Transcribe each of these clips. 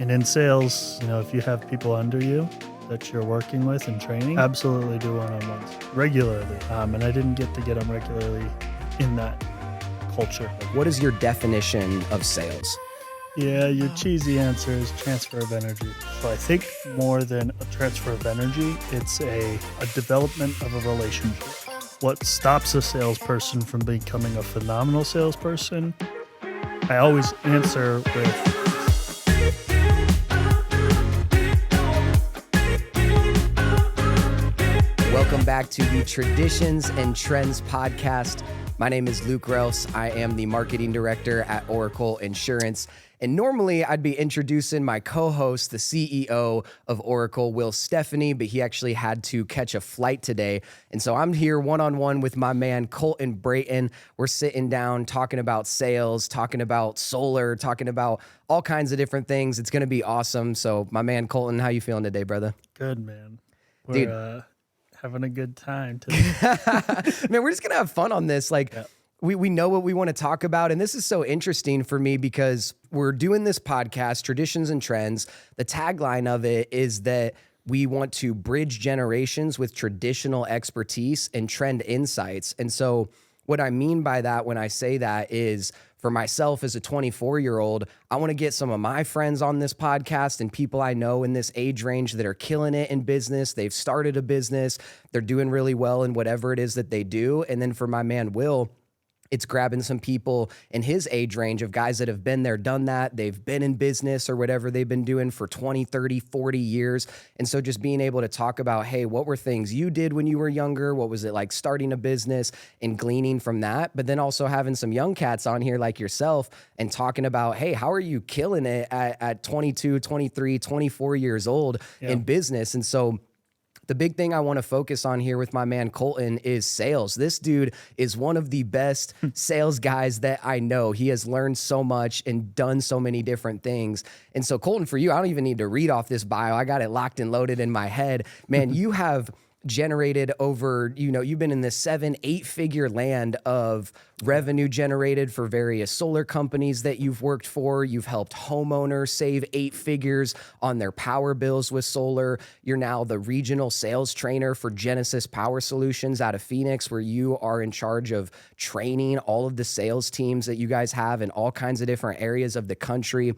And in sales, if you have people under you that you're working with and training, absolutely do one-on-ones regularly. And I didn't get them regularly in that culture. What is your definition of sales? Yeah, your cheesy answer is transfer of energy. So I think more than a transfer of energy, it's a development of a relationship. What stops a salesperson from becoming a phenomenal salesperson? I always answer with, Welcome back to the Traditions and Trends podcast. My name is Luke Rels. I am the marketing director at Oracle Insurance. And normally I'd be introducing my co-host, the CEO of Oracle, Will Stephanie, but he actually had to catch a flight today. And so I'm here one-on-one with my man, Colton Brayton. We're sitting down talking about sales, talking about solar, talking about all kinds of different things. It's going to be awesome. So my man, Colton, how you feeling today, brother? good, man. Dude. We're having a good time today. Man, we're just going to have fun on this. Yep. We know what we want to talk about. And this is so interesting for me because we're doing this podcast, Traditions and Trends. The tagline of it is that we want to bridge generations with traditional expertise and trend insights. And so what I mean by that when I say that is, for myself as a 24-year-old, I want to get some of my friends on this podcast and people I know in this age range that are killing it in business. They've started a business. They're doing really well in whatever it is that they do. And then for my man, Will, it's grabbing some people in his age range of guys that have been there, done that. They've been in business or whatever they've been doing for 20, 30, 40 years. And so just being able to talk about, hey, what were things you did when you were younger? What was it like starting a business and gleaning from that? But then also having some young cats on here like yourself and talking about, hey, how are you killing it at 22, 23, 24 years old in business? And so the big thing I want to focus on here with my man Colton is sales. This dude is one of the best sales guys that I know. He has learned so much and done so many different things. And so Colton, for you, I don't even need to read off this bio. I got it locked and loaded in my head. Man, you have generated over, you've been in this 7-8 figure land of revenue generated for various solar companies that you've worked for. You've helped homeowners save 8 figures on their power bills with solar. You're now the regional sales trainer for Genesis Power Solutions out of Phoenix, where you are in charge of training all of the sales teams that you guys have in all kinds of different areas of the country.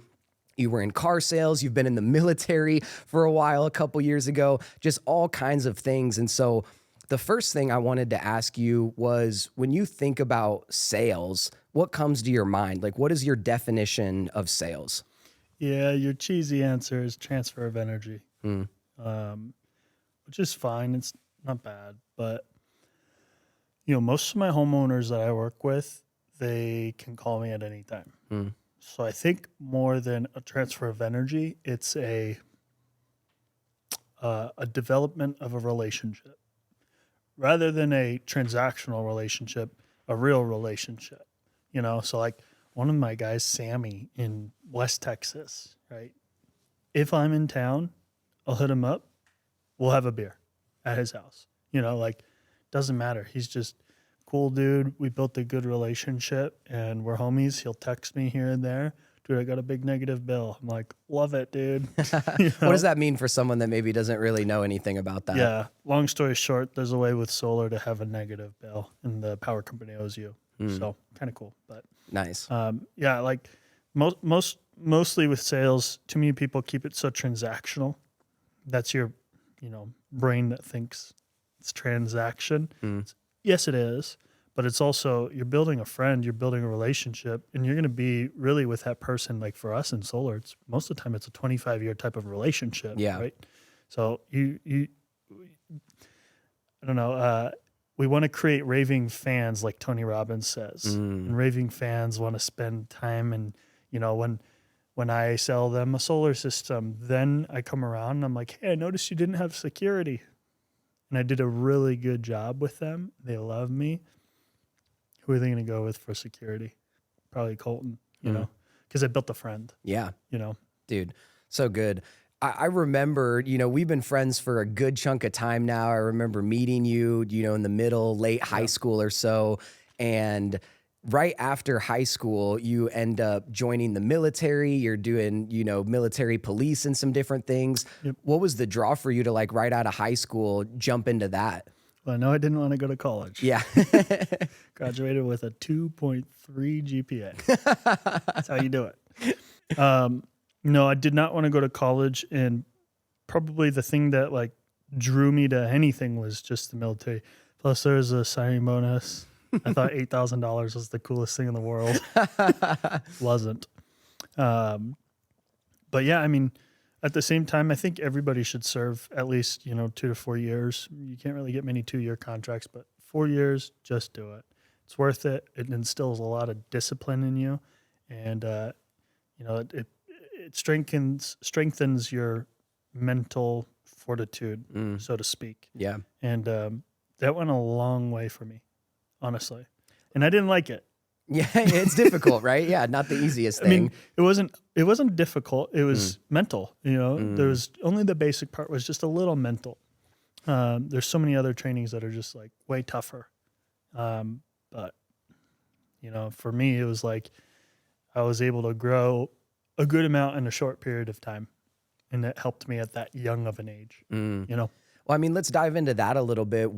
You were in car sales. You've been in the military for a while, a couple years ago, just all kinds of things. And so the first thing I wanted to ask you was, when you think about sales, what comes to your mind? Like, what is your definition of sales? Yeah, your cheesy answer is transfer of energy, which is fine. It's not bad. But, most of my homeowners that I work with, they can call me at any time. So I think more than a transfer of energy, it's a development of a relationship. Rather than a transactional relationship, a real relationship. So like one of my guys, Sammy, in West Texas, right? If I'm in town, I'll hit him up. We'll have a beer at his house. Doesn't matter. He's just cool dude. We built a good relationship and we're homies. He'll text me here and there. Dude, I got a big negative bill. I'm like, love it, dude. What does that mean for someone that maybe doesn't really know anything about that? Yeah. Long story short, there's a way with solar to have a negative bill and the power company owes you. So kind of cool, but nice. Like mostly with sales, too many people keep it so transactional. That's your, brain that thinks it's transaction. Yes, it is. But it's also, you're building a friend, you're building a relationship, and you're going to be really with that person. Like for us in solar, it's most of the time it's a 25-year type of relationship, right? So you I don't know, we want to create raving fans, like Tony Robbins says. And raving fans want to spend time, and when I sell them a solar system, then I come around and I'm like, hey, I noticed you didn't have security. And I did a really good job with them. They love me. Who are they going to go with for security? Probably Colton, because I built a friend. Yeah. Dude, so good. I remember, we've been friends for a good chunk of time now. I remember meeting you, in the late high school or so. And right after high school, you end up joining the military. You're doing, military police and some different things. Yep. What was the draw for you to like right out of high school, jump into that? Well, I know I didn't want to go to college. Yeah. Graduated with a 2.3 GPA. That's how you do it. No, I did not want to go to college, and probably the thing that like drew me to anything was just the military. Plus, there was a signing bonus. I thought $8,000 was the coolest thing in the world. Wasn't. But yeah, I mean, at the same time, I think everybody should serve at least 2 to 4 years. You can't really get many 2-year contracts, but 4 years, just do it. It's worth it. It instills a lot of discipline in you, and it strengthens your mental fortitude, so to speak. Yeah. And that went a long way for me, honestly. And I didn't like it. Yeah, it's difficult, right? Yeah, not the easiest thing. I mean, it wasn't difficult. It was mental. There was only the basic part was just a little mental. There's so many other trainings that are just like way tougher. But for me, it was like I was able to grow a good amount in a short period of time, and that helped me at that young of an age. Well, I mean, let's dive into that a little bit.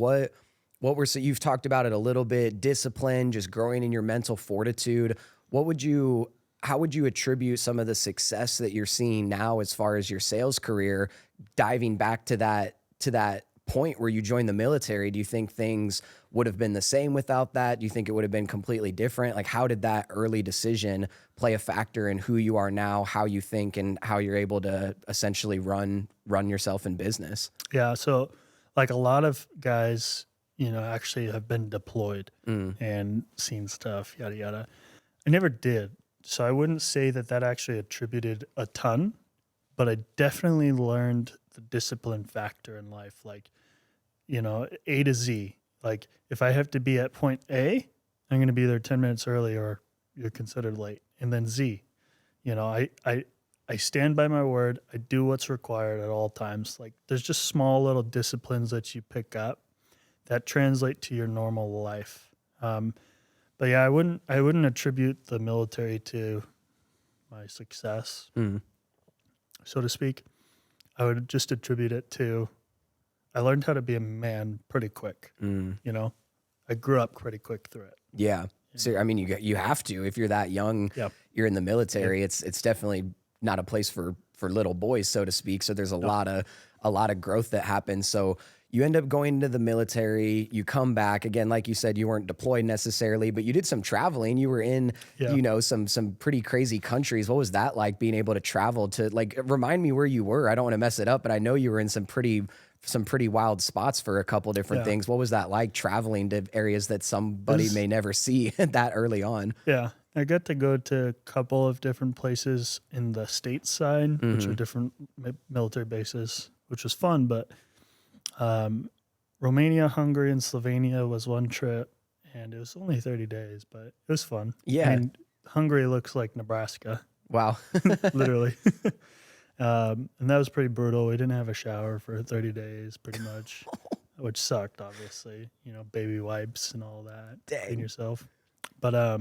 So you've talked about it a little bit, discipline, just growing in your mental fortitude. How would you attribute some of the success that you're seeing now as far as your sales career, diving back to that point where you joined the military? Do you think things would have been the same without that? Do you think it would have been completely different? Like, how did that early decision play a factor in who you are now, how you think, and how you're able to essentially run yourself in business? Yeah. So like a lot of guys, actually have been deployed and seen stuff, yada, yada. I never did. So I wouldn't say that actually attributed a ton, but I definitely learned the discipline factor in life. Like, A to Z. Like if I have to be at point A, I'm going to be there 10 minutes early or you're considered late. And then Z, I stand by my word. I do what's required at all times. Like there's just small little disciplines that you pick up that translate to your normal life. But yeah, I wouldn't attribute the military to my success, so to speak. I would just attribute it to I learned how to be a man pretty quick. I grew up pretty quick through it. Yeah. So I mean, you have to if you're that young. Yep. You're in the military. Yep. It's definitely not a place for little boys, so to speak. So there's a lot of growth that happens. So you end up going into the military, you come back again, like you said, you weren't deployed necessarily, but you did some traveling. You were in, some pretty crazy countries. What was that like being able to travel to, like, remind me where you were? I don't want to mess it up, but I know you were in some pretty wild spots for a couple different things. What was that like traveling to areas that somebody may never see that early on? Yeah. I got to go to a couple of different places in the stateside, which are different military bases, which was fun, but Romania, Hungary, and Slovenia was one trip, and it was only 30 days, but it was fun. Yeah. I mean, Hungary looks like Nebraska. Wow. Literally. And that was pretty brutal. We didn't have a shower for 30 days, pretty much, which sucked, obviously. Baby wipes and all that. Dang. Clean yourself. But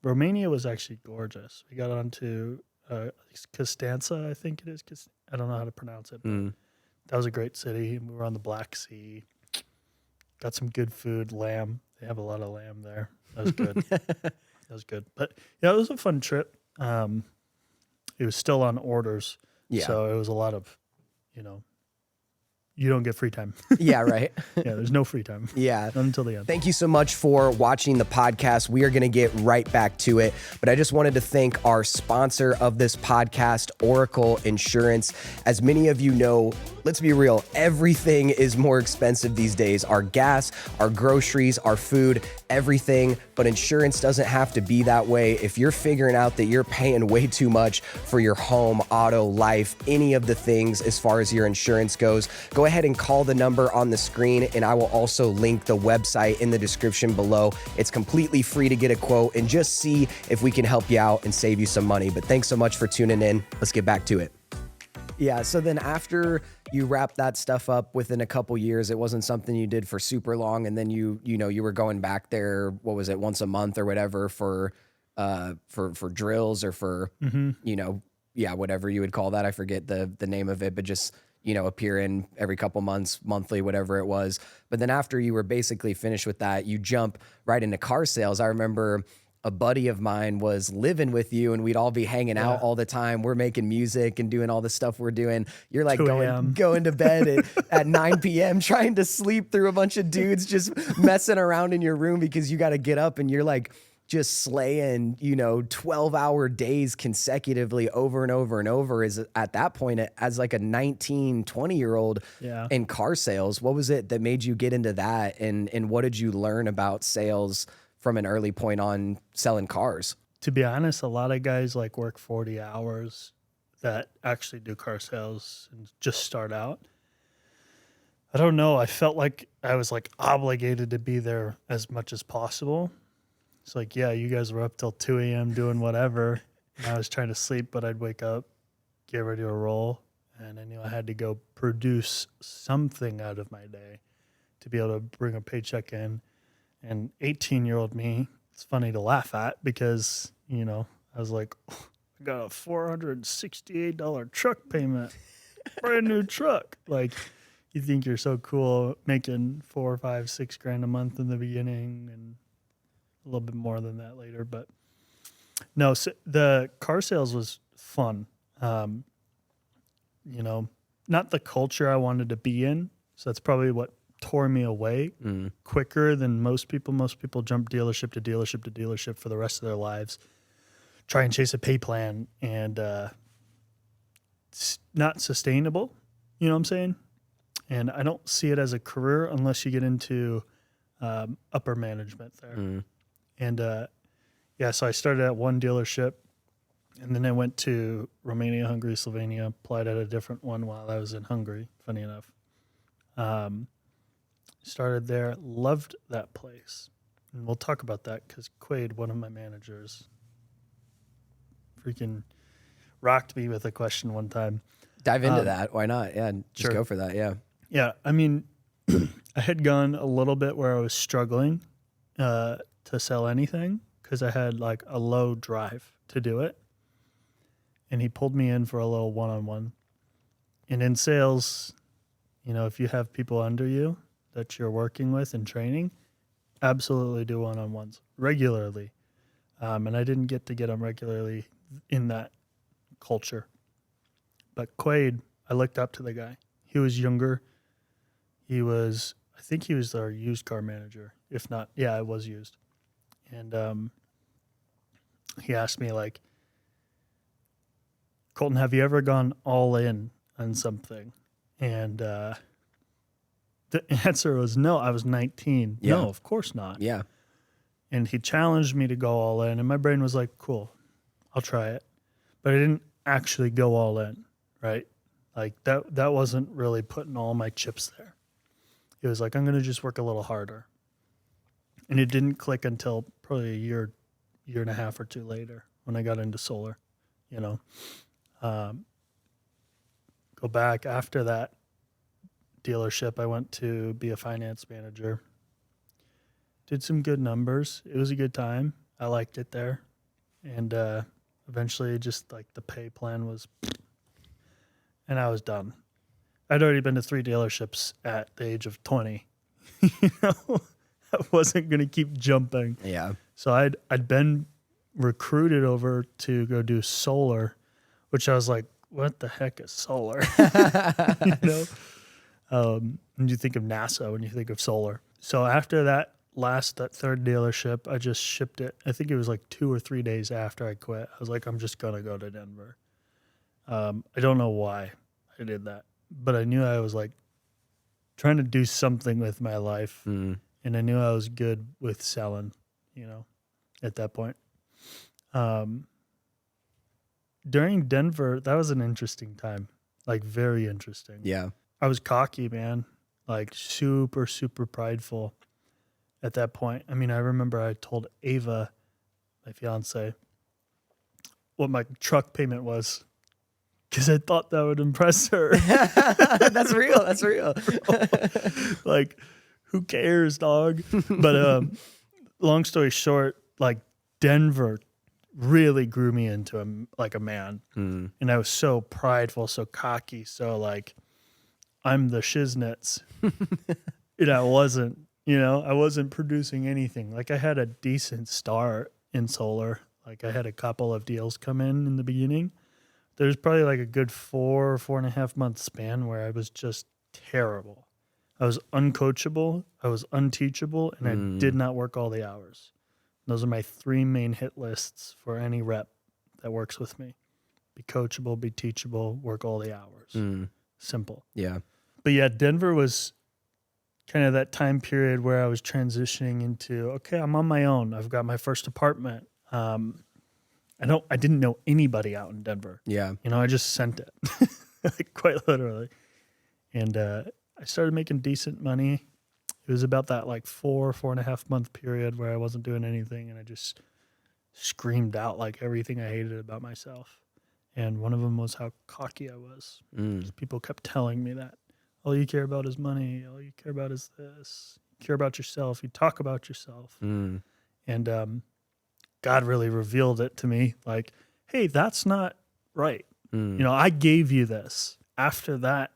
Romania was actually gorgeous. We got onto Constanța, I think it is. I don't know how to pronounce it, but that was a great city. We were on the Black Sea. Got some good food, lamb. They have a lot of lamb there. That was good. That was good. But yeah, it was a fun trip. It was still on orders. Yeah. So it was a lot of, you don't get free time. Yeah, right. Yeah, there's no free time. Yeah. Not until the end. Thank you so much for watching the podcast. We are going to get right back to it, but I just wanted to thank our sponsor of this podcast, Oracle Insurance. As many of you know, let's be real, everything is more expensive these days. Our gas, our groceries, our food, everything, but insurance doesn't have to be that way. If you're figuring out that you're paying way too much for your home, auto, life, any of the things as far as your insurance goes, go ahead and call the number on the screen, and I will also link the website in the description below. It's completely free to get a quote and just see if we can help you out and save you some money. But thanks so much for tuning in. Let's get back to it. Yeah, so then after you wrapped that stuff up within a couple years. It wasn't something you did for super long, and then you were going back there. What was it, once a month or whatever for drills or for whatever you would call that. I forget the name of it, but just appear in every couple months, monthly, whatever it was. But then after you were basically finished with that, you jump right into car sales. I remember a buddy of mine was living with you and we'd all be hanging out all the time. We're making music and doing all the stuff we're doing. You're like 2 a.m. going to bed at 9 p.m. trying to sleep through a bunch of dudes just messing around in your room because you got to get up, and you're like just slaying, 12-hour days consecutively over and over and over is at that point as like a 19, 20-year-old in car sales. What was it that made you get into that? And what did you learn about sales from an early point on selling cars? To be honest, a lot of guys like work 40 hours that actually do car sales and just start out. I don't know. I felt like I was like obligated to be there as much as possible. It's like, yeah, you guys were up till 2 a.m. doing whatever. And I was trying to sleep, but I'd wake up, get ready to roll. And I knew I had to go produce something out of my day to be able to bring a paycheck in. And 18-year-old me, it's funny to laugh at because, I was like, I got a $468 truck payment, brand new truck. Like, you think you're so cool making $4, $5, $6 a month in the beginning and a little bit more than that later. But no, so the car sales was fun. Not the culture I wanted to be in. So that's probably what tore me away quicker than most people. Most people jump dealership to dealership to dealership for the rest of their lives, try and chase a pay plan, and it's not sustainable. You know what I'm saying? And I don't see it as a career unless you get into upper management there. And so I started at one dealership, and then I went to Romania, Hungary, Slovenia, applied at a different one while I was in Hungary, funny enough. Started there, loved that place. And we'll talk about that because Quaid, one of my managers, freaking rocked me with a question one time. Dive into that. Why not? Yeah, just go for that. Yeah. Yeah, I mean, I had gone a little bit where I was struggling to sell anything because I had like a low drive to do it. And he pulled me in for a little one-on-one. And in sales, if you have people under you that you're working with and training, absolutely do one-on-ones regularly. And I didn't get them regularly in that culture. But Quaid, I looked up to the guy. He was younger. I think he was our used car manager. If not, yeah, I was used. And he asked me, like, Colton, have you ever gone all in on something? And the answer was no. I was 19. Yeah. No, of course not. Yeah. And he challenged me to go all in. And my brain was like, cool, I'll try it. But I didn't actually go all in, right? Like that wasn't really putting all my chips there. It was like, I'm going to just work a little harder. And it didn't click until probably a year and a half or two later when I got into solar, Go back after that dealership, I went to be a finance manager. Did some good numbers. It was a good time. I liked it there. And eventually just like the pay plan was, and I was done. I'd already been to 3 dealerships at the age of 20. I wasn't going to keep jumping. Yeah. So I'd been recruited over to go do solar, which I was like, what the heck is solar? And you think of NASA when you think of solar. So after that third dealership, I just shipped it. I think it was like 2 or 3 days after I quit. I was like, I'm just going to go to Denver. I don't know why I did that, but I knew I was like trying to do something with my life. And I knew I was good with selling, at that point. During Denver, that was an interesting time, like very interesting. Yeah. I was cocky, man, like super, super prideful at that point. I mean, I remember I told Ava, my fiance, what my truck payment was. because I thought that would impress her. That's real. That's real. Like, who cares, dog? But long story short, like Denver really grew me into like a man, and I was so prideful, so cocky, so like I'm the shiznits. And I wasn't, I wasn't producing anything. Like I had a decent start in solar. Like I had a couple of deals come in the beginning. There's probably like a good 4.5 month span where I was just terrible. I was uncoachable, I was unteachable, and I did not work all the hours. Those are my 3 main hit lists for any rep that works with me. Be coachable, be teachable, work all the hours. Simple. Yeah. But yeah, Denver was kind of that time period where I was transitioning into, okay, I'm on my own. I've got my first apartment. I didn't know anybody out in Denver. Yeah. I just sent it, like quite literally. And I started making decent money. It was about that like 4.5 month period where I wasn't doing anything, and I just screamed out like everything I hated about myself. And one of them was how cocky I was. Just people kept telling me that all you care about is money. All you care about is this. You care about yourself. You talk about yourself. And God really revealed it to me like, hey, that's not right. I gave you this. After that,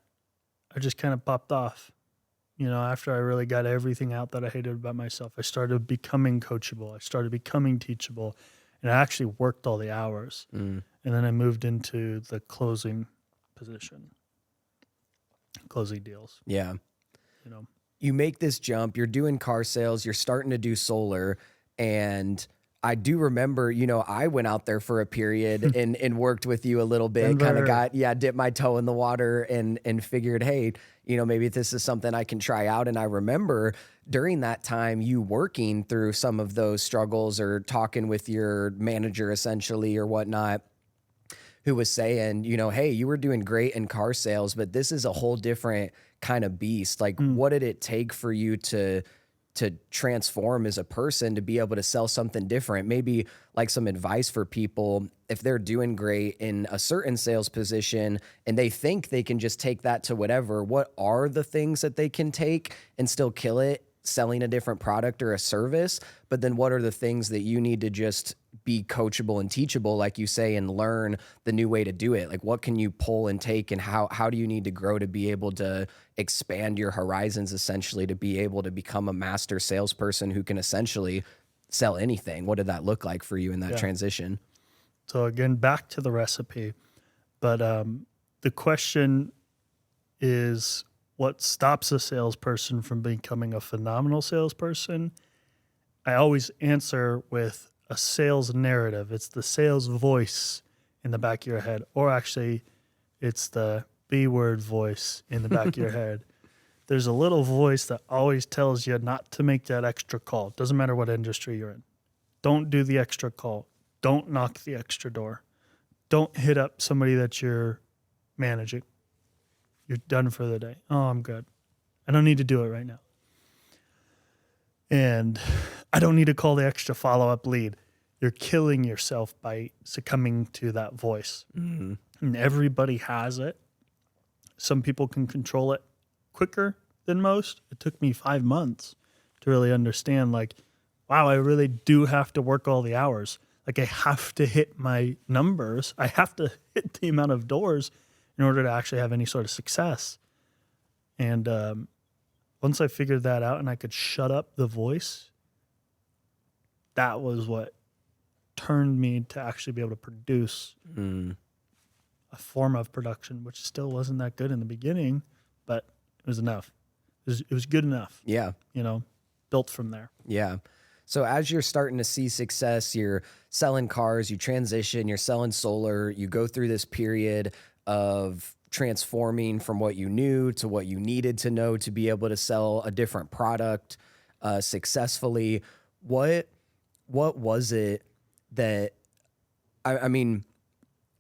I just kind of popped off. After I really got everything out that I hated about myself, I started becoming coachable. I started becoming teachable, and I actually worked all the hours. And then I moved into the closing position, closing deals. Yeah. You make this jump, you're doing car sales, you're starting to do solar, and I do remember, I went out there for a period and worked with you a little bit, kind of dipped my toe in the water and figured, hey, maybe this is something I can try out. And I remember during that time, you working through some of those struggles or talking with your manager essentially or whatnot, who was saying, hey, you were doing great in car sales, but this is a whole different kind of beast. Like, what did it take for you to transform as a person to be able to sell something different? Maybe like some advice for people if they're doing great in a certain sales position and they think they can just take that to whatever, what are the things that they can take and still kill it selling a different product or a service? But then what are the things that you need to just be coachable and teachable, like you say, and learn the new way to do it? Like, what can you pull and take, and how do you need to grow to be able to expand your horizons, essentially, to be able to become a master salesperson who can essentially sell anything? What did that look like for you in that transition? So again, back to the recipe, but the question is, what stops a salesperson from becoming a phenomenal salesperson? I always answer with a sales narrative. It's the sales voice in the back of your head, or actually it's the B word voice in the back of your head. There's a little voice that always tells you not to make that extra call. Doesn't matter what industry you're in. Don't do the extra call. Don't knock the extra door. Don't hit up somebody that you're managing. You're done for the day. Oh, I'm good. I don't need to do it right now. And I don't need to call the extra follow-up lead. You're killing yourself by succumbing to that voice. And everybody has it. Some people can control it quicker than most. It took me 5 months to really understand, like, wow, I really do have to work all the hours. Like, I have to hit my numbers. I have to hit the amount of doors in order to actually have any sort of success. And once I figured that out and I could shut up the voice, that was what turned me to actually be able to produce a form of production, which still wasn't that good in the beginning, but it was enough. It was good enough. Yeah. Built from there. Yeah. So as you're starting to see success, you're selling cars, you transition, you're selling solar, you go through this period of transforming from what you knew to what you needed to know to be able to sell a different product successfully. What was it that, I mean,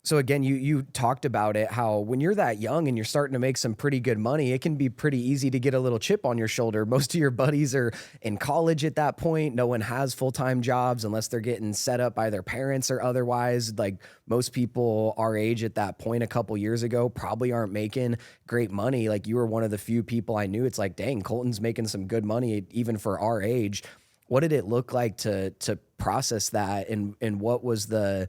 So again, you talked about it, how when you're that young and you're starting to make some pretty good money, it can be pretty easy to get a little chip on your shoulder. Most of your buddies are in college at that point. No one has full-time jobs unless they're getting set up by their parents or otherwise. Like most people our age at that point a couple years ago probably aren't making great money. Like you were one of the few people I knew. It's like, dang, Colton's making some good money even for our age. What did it look like to process that, and what was the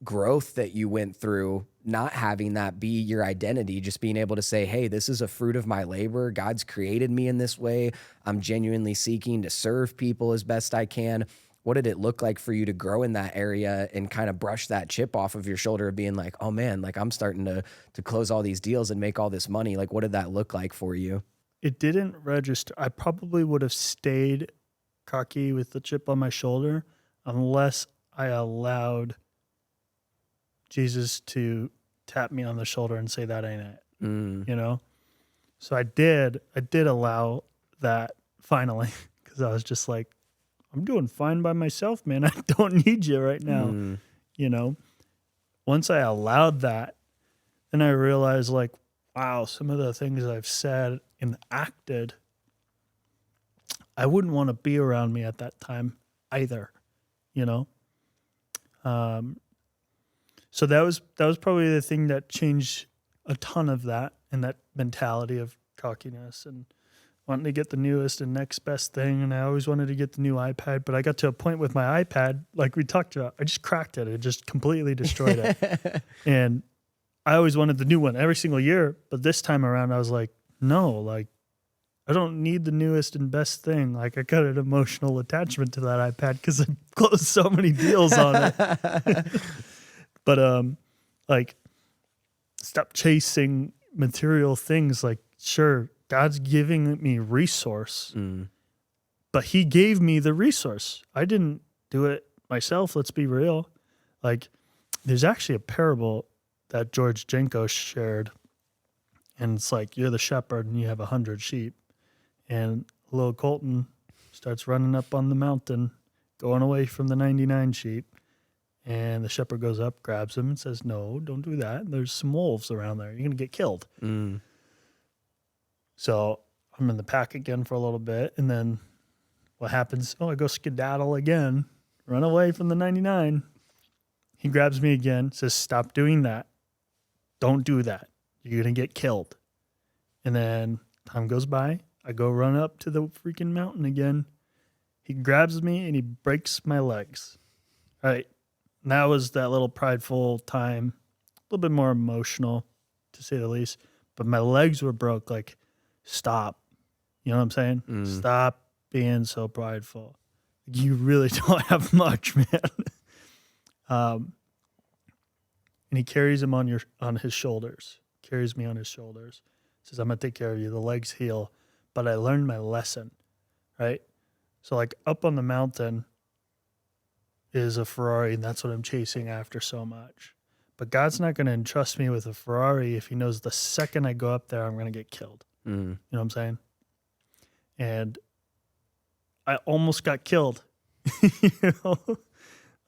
growth that you went through not having that be your identity, just being able to say, hey, this is a fruit of my labor. God's created me in this way. I'm genuinely seeking to serve people as best I can. What did it look like for you to grow in that area and kind of brush that chip off of your shoulder of being like, oh man, like I'm starting to close all these deals and make all this money? Like, what did that look like for you? It didn't register. I probably would have stayed cocky with the chip on my shoulder unless I allowed Jesus to tap me on the shoulder and say, that ain't it, you know? So I did allow that finally, because I was just like, I'm doing fine by myself, man. I don't need you right now, you know? Once I allowed that, then I realized like, wow, some of the things I've said and acted, I wouldn't want to be around me at that time either, you know? So that was probably the thing that changed a ton of that, and that mentality of cockiness and wanting to get the newest and next best thing. And I always wanted to get the new iPad, but I got to a point with my iPad, like we talked about, I just cracked it. It just completely destroyed it. And I always wanted the new one every single year. But this time around, I was like, no, like I don't need the newest and best thing. Like I got an emotional attachment to that iPad because I closed so many deals on it. But like stop chasing material things. Like sure, God's giving me resource, but he gave me the resource. I didn't do it myself. Let's be real. Like there's actually a parable that George Jenko shared, and it's like you're the shepherd and you have 100 sheep, and little Colton starts running up on the mountain, going away from the 99 sheep. And the shepherd goes up, grabs him, and says, no, don't do that. There's some wolves around there. You're going to get killed. So I'm in the pack again for a little bit. And then what happens? Oh, I go skedaddle again, run away from the 99. He grabs me again, says, stop doing that. Don't do that. You're going to get killed. And then time goes by. I go run up to the freaking mountain again. He grabs me and he breaks my legs. All right. And that was that little prideful time, a little bit more emotional, to say the least. But my legs were broke. Like, stop. You know what I'm saying? Stop being so prideful. You really don't have much, man. And he carries him on his shoulders. Carries me on his shoulders. Says, I'm gonna take care of you. The legs heal. But I learned my lesson, right? So like up on the mountain is a Ferrari, and that's what I'm chasing after so much. But God's not going to entrust me with a Ferrari if he knows the second I go up there, I'm going to get killed. You know what I'm saying? And I almost got killed. You know?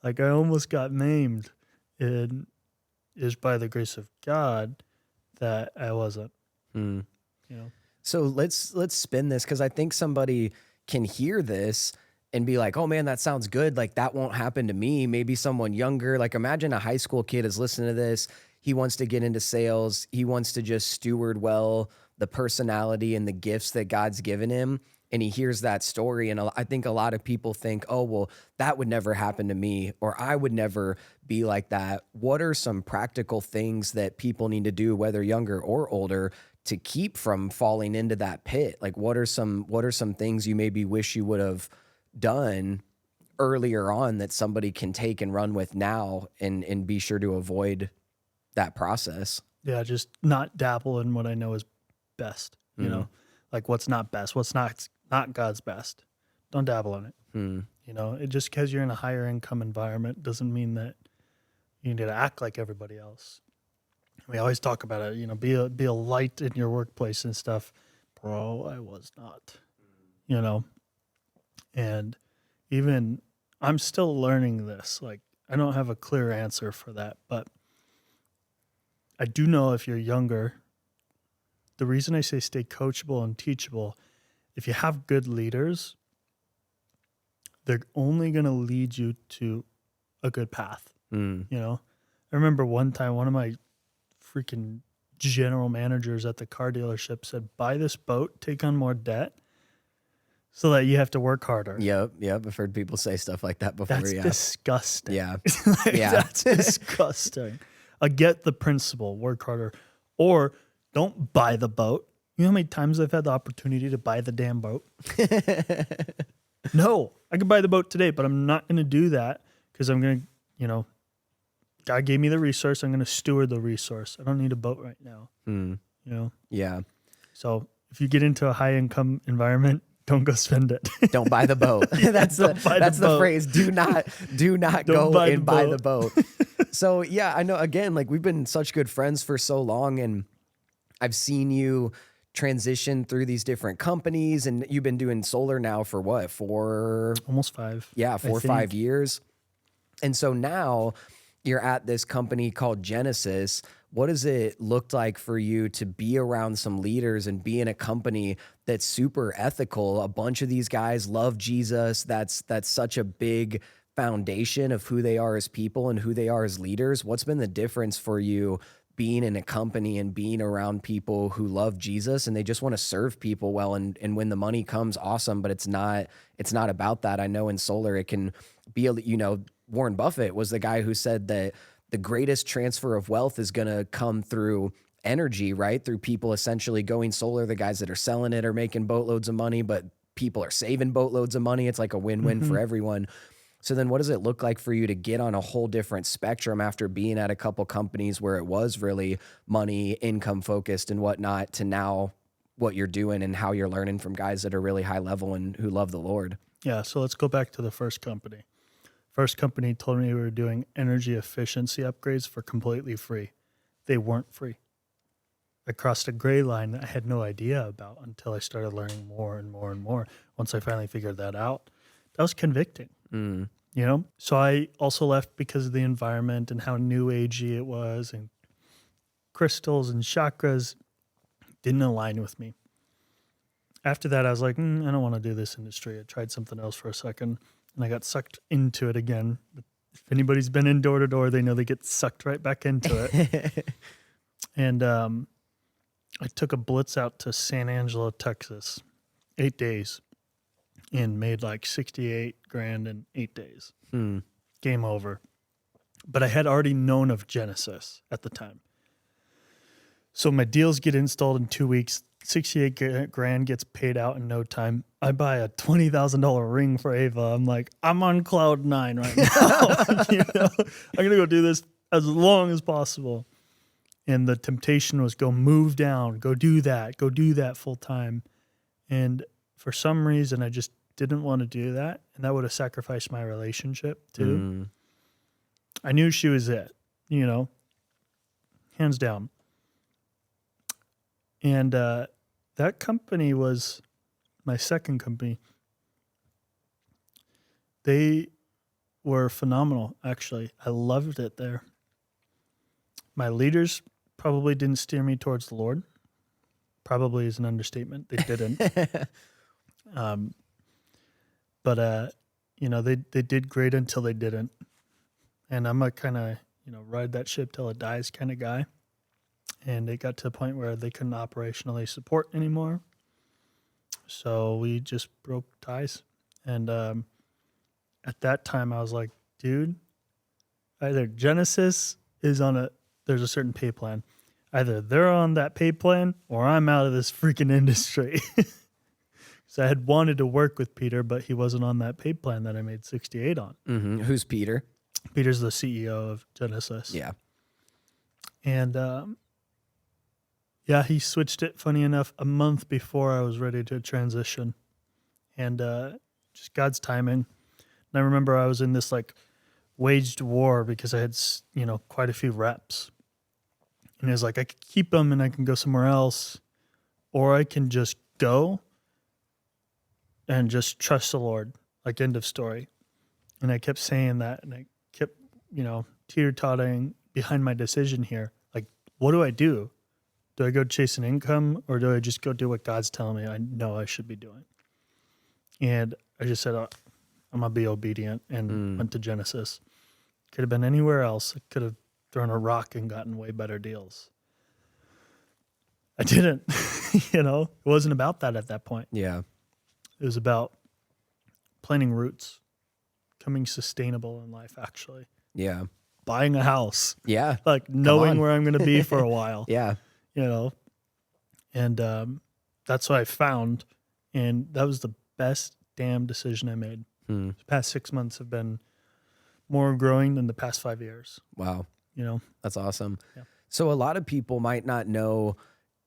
Like I almost got maimed. And it's by the grace of God that I wasn't. You know? So let's spin this, because I think somebody can hear this and be like, oh man, that sounds good. Like that won't happen to me. Maybe someone younger. Like imagine a high school kid is listening to this. He wants to get into sales. He wants to just steward well the personality and the gifts that God's given him. And he hears that story. And I think a lot of people think, oh, well, that would never happen to me, or I would never be like that. What are some practical things that people need to do, whether younger or older, to keep from falling into that pit? Like what are some things you maybe wish you would have done earlier on that somebody can take and run with now and be sure to avoid that process? Yeah, just not dabble in what I know is best. You know, like what's not best, what's not God's best. Don't dabble in it. You know, it just because you're in a higher income environment doesn't mean that you need to act like everybody else. We always talk about it, you know, be a light in your workplace and stuff. Bro, I was not, you know. And even I'm still learning this. Like I don't have a clear answer for that, but I do know if you're younger, the reason I say stay coachable and teachable, if you have good leaders, they're only going to lead you to a good path. Mm. You know, I remember one time one of my freaking general managers at the car dealership said, buy this boat, take on more debt so that you have to work harder. Yep. I've heard people say stuff like that before. That's disgusting. Yeah. Like, Yeah. That's disgusting. I get the principle, work harder, or don't buy the boat. You know how many times I've had the opportunity to buy the damn boat? No, I could buy the boat today, but I'm not going to do that because I'm going to, God gave me the resource. I'm going to steward the resource. I don't need a boat right now. Yeah. So if you get into a high income environment, don't go spend it. Don't buy the boat. That's the phrase. Do not go and buy the boat. So yeah, I know, again, like we've been such good friends for so long, and I've seen you transition through these different companies, and you've been doing solar now for what, Almost 5. Yeah, 4 or 5 years. And so now you're at this company called Genesis. What does it look like for you to be around some leaders and be in a company that's super ethical? A bunch of these guys love Jesus. That's such a big foundation of who they are as people and who they are as leaders. What's been the difference for you being in a company and being around people who love Jesus and they just want to serve people well, and when the money comes, awesome, but it's not about that. I know in solar it can be, Warren Buffett was the guy who said that the greatest transfer of wealth is going to come through energy, right? Through people essentially going solar. The guys that are selling it are making boatloads of money, but people are saving boatloads of money. It's like a win-win for everyone. So then what does it look like for you to get on a whole different spectrum after being at a couple companies where it was really money, income focused and whatnot, to now what you're doing and how you're learning from guys that are really high level and who love the Lord? Yeah. So let's go back to the first company. First company told me we were doing energy efficiency upgrades for completely free. They weren't free. I crossed a gray line that I had no idea about until I started learning more and more and more. Once I finally figured that out, that was convicting. So I also left because of the environment and how new agey it was, and crystals and chakras didn't align with me. After that, I was like, I don't want to do this industry. I tried something else for a second, and I got sucked into it again. If anybody's been in door to door, they know they get sucked right back into it. And I took a blitz out to San Angelo, Texas, 8 days, and made like $68,000 in 8 days. Game over. But I had already known of Genesis at the time. So my deals get installed in 2 weeks. $68,000 gets paid out in no time. I buy a $20,000 ring for Ava. I'm like, I'm on cloud 9 right now. I'm going to go do this as long as possible. And the temptation was go move down, go do that full time. And for some reason, I just didn't want to do that. And that would have sacrificed my relationship too. I knew she was it, hands down. And that company was my second company. They were phenomenal, actually. I loved it there. My leaders probably didn't steer me towards the Lord. Probably is an understatement. They didn't. But they did great until they didn't. And I'm a kind of, ride that ship till it dies kind of guy. And it got to a point where they couldn't operationally support anymore. So we just broke ties. And at that time, I was like, dude, either Genesis is there's a certain pay plan. Either they're on that pay plan or I'm out of this freaking industry. So I had wanted to work with Peter, but he wasn't on that pay plan that I made 68 on. Mm-hmm. Who's Peter? Peter's the CEO of Genesis. Yeah. And he switched it, funny enough, a month before I was ready to transition. And just God's timing. And I remember I was in this waged war because I had, quite a few reps. And it was like, I could keep them and I can go somewhere else, or I can just go and just trust the Lord, end of story. And I kept saying that, and I kept teeter-tottering behind my decision here. Like, what do I do? Do I go chase an income, or do I just go do what God's telling me I know I should be doing? And I just said, I'm going to be obedient, and went to Genesis. Could have been anywhere else. I could have thrown a rock and gotten way better deals. I didn't. It wasn't about that at that point. Yeah. It was about planting roots, becoming sustainable in life, actually. Yeah. Buying a house. Yeah. Like knowing where I'm going to be for a while. Yeah. And that's what I found. And that was the best damn decision I made. The past 6 months have been more growing than the past 5 years. Wow. That's awesome. Yeah. So a lot of people might not know,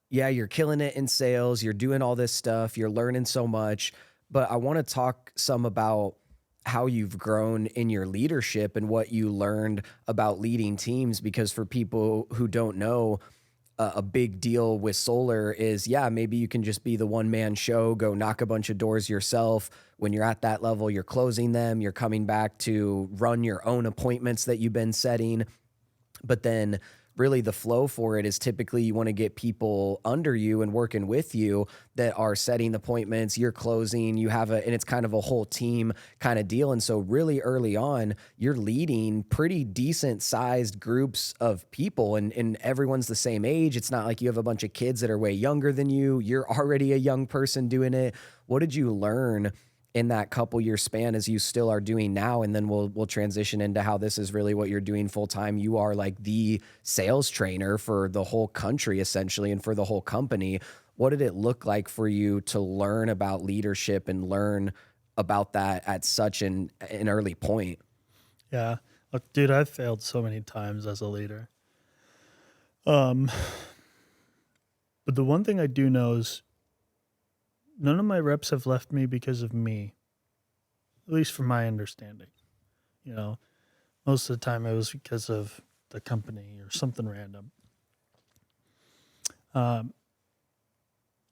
you're killing it in sales, you're doing all this stuff, you're learning so much, but I want to talk some about how you've grown in your leadership and what you learned about leading teams, because for people who don't know, a big deal with solar is, maybe you can just be the one-man show, go knock a bunch of doors yourself. When you're at that level, you're closing them, you're coming back to run your own appointments that you've been setting. But then really the flow for it is typically you want to get people under you and working with you that are setting appointments, you're closing, and it's kind of a whole team kind of deal. And so really early on, you're leading pretty decent sized groups of people, and everyone's the same age. It's not like you have a bunch of kids that are way younger than you. You're already a young person doing it. What did you learn in that couple year span as you still are doing now? And then we'll transition into how this is really what you're doing full time. You are like the sales trainer for the whole country essentially, and for the whole company. What did it look like for you to learn about leadership and learn about that at such an early point? Yeah. Look, dude, I've failed so many times as a leader. But the one thing I do know is none of my reps have left me because of me, at least from my understanding. Most of the time it was because of the company or something random.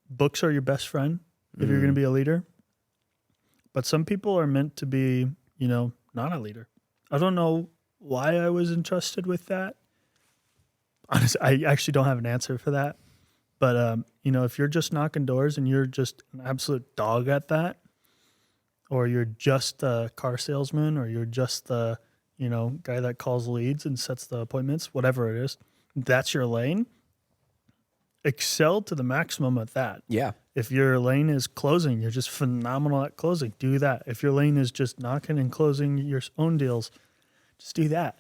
Books are your best friend if you're going to be a leader. But some people are meant to be, not a leader. I don't know why I was entrusted with that. Honestly, I actually don't have an answer for that. But, if you're just knocking doors and you're just an absolute dog at that, or you're just a car salesman, or you're just the, guy that calls leads and sets the appointments, whatever it is, that's your lane, excel to the maximum at that. Yeah. If your lane is closing, you're just phenomenal at closing. Do that. If your lane is just knocking and closing your own deals, just do that.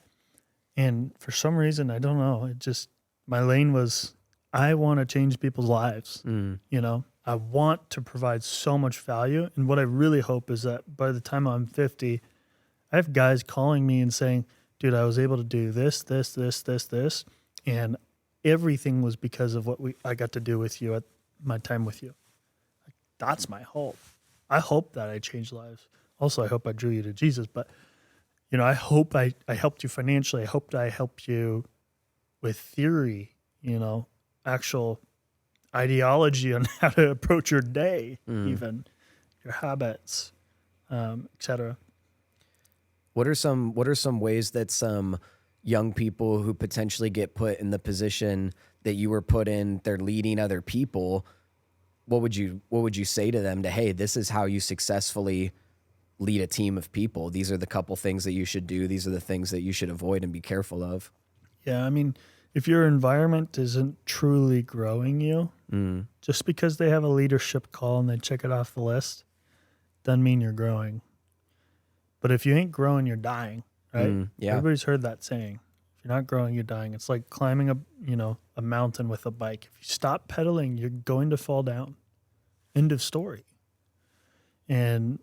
And for some reason, I don't know, my lane was, I want to change people's lives. I want to provide so much value. And what I really hope is that by the time I'm 50, I have guys calling me and saying, dude, I was able to do this. And everything was because of what I got to do with you at my time with you. That's my hope. I hope that I changed lives. Also, I hope I drew you to Jesus. But, I hope I helped you financially. I hope that I helped you with theory, actual ideology on how to approach your day, even your habits, etc. What are some ways that some young people who potentially get put in the position that you were put in, they're leading other people? What would you say to them hey, this is how you successfully lead a team of people. These are the couple things that you should do. These are the things that you should avoid and be careful of. Yeah, I mean, if your environment isn't truly growing you, just because they have a leadership call and they check it off the list, doesn't mean you're growing. But if you ain't growing, you're dying, right? Yeah. Everybody's heard that saying. If you're not growing, you're dying. It's like climbing a mountain with a bike. If you stop pedaling, you're going to fall down. End of story. And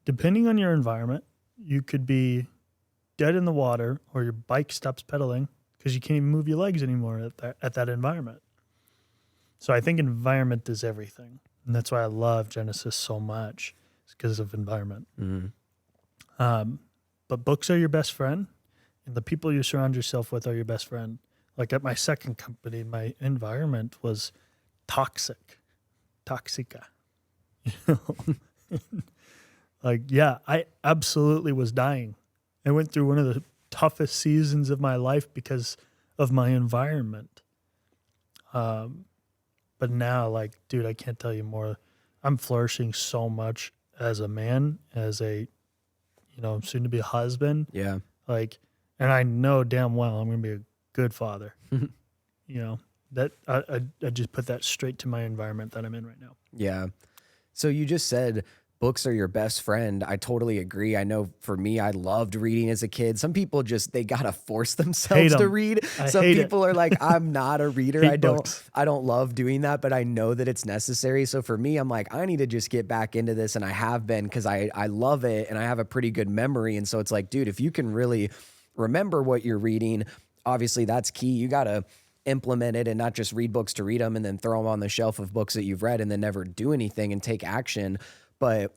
depending on your environment, you could be dead in the water or your bike stops pedaling because you can't even move your legs anymore at that environment. So I think environment is everything. And that's why I love Genesis so much. It's because of environment. But books are your best friend, and the people you surround yourself with are your best friend. Like at my second company, my environment was toxica. Like, yeah, I absolutely was dying. I went through one of the toughest seasons of my life because of my environment. But now, like, dude, I can't tell you more. I'm flourishing so much as a man, as a, soon to be a husband. Yeah. Like, and I know damn well I'm going to be a good father. That I just put that straight to my environment that I'm in right now. Yeah. So you just said books are your best friend. I totally agree. I know for me, I loved reading as a kid. Some people they gotta force themselves to read. Some people are like, I'm not a reader. I don't love doing that, but I know that it's necessary. So for me, I'm like, I need to just get back into this. And I have been, because I love it and I have a pretty good memory. And so it's like, dude, if you can really remember what you're reading, obviously that's key. You gotta implement it and not just read books to read them and then throw them on the shelf of books that you've read and then never do anything and take action. But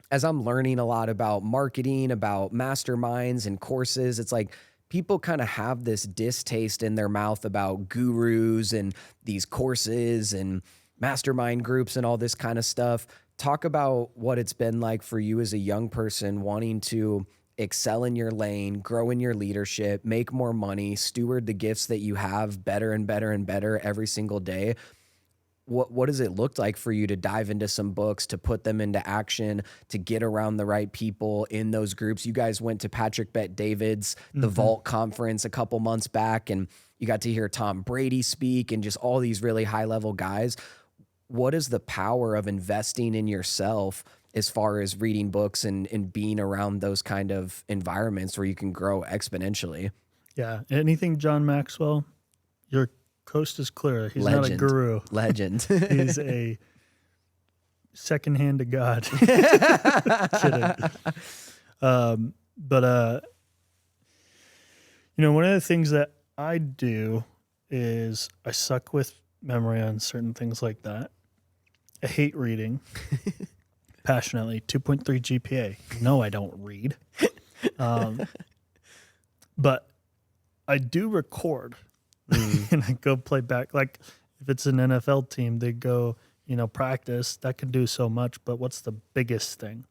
as I'm learning a lot about marketing, about masterminds and courses, it's like people kind of have this distaste in their mouth about gurus and these courses and mastermind groups and all this kind of stuff. Talk about what it's been like for you as a young person wanting to excel in your lane, grow in your leadership, make more money, steward the gifts that you have better and better and better every single day. What does it look like for you to dive into some books, to put them into action, to get around the right people in those groups? You guys went to Patrick Bet-David's, the Vault conference a couple months back, and you got to hear Tom Brady speak and just all these really high-level guys. What is the power of investing in yourself as far as reading books and being around those kind of environments where you can grow exponentially? Yeah. Anything John Maxwell, your coast is clear. He's not a guru. Legend. He's a second hand to God. Kidding. But one of the things that I do is I suck with memory on certain things like that. I hate reading passionately. 2.3 GPA. No, I don't read. But I do record. And I go play back. Like if it's an NFL team, they go, practice. That can do so much. But what's the biggest thing?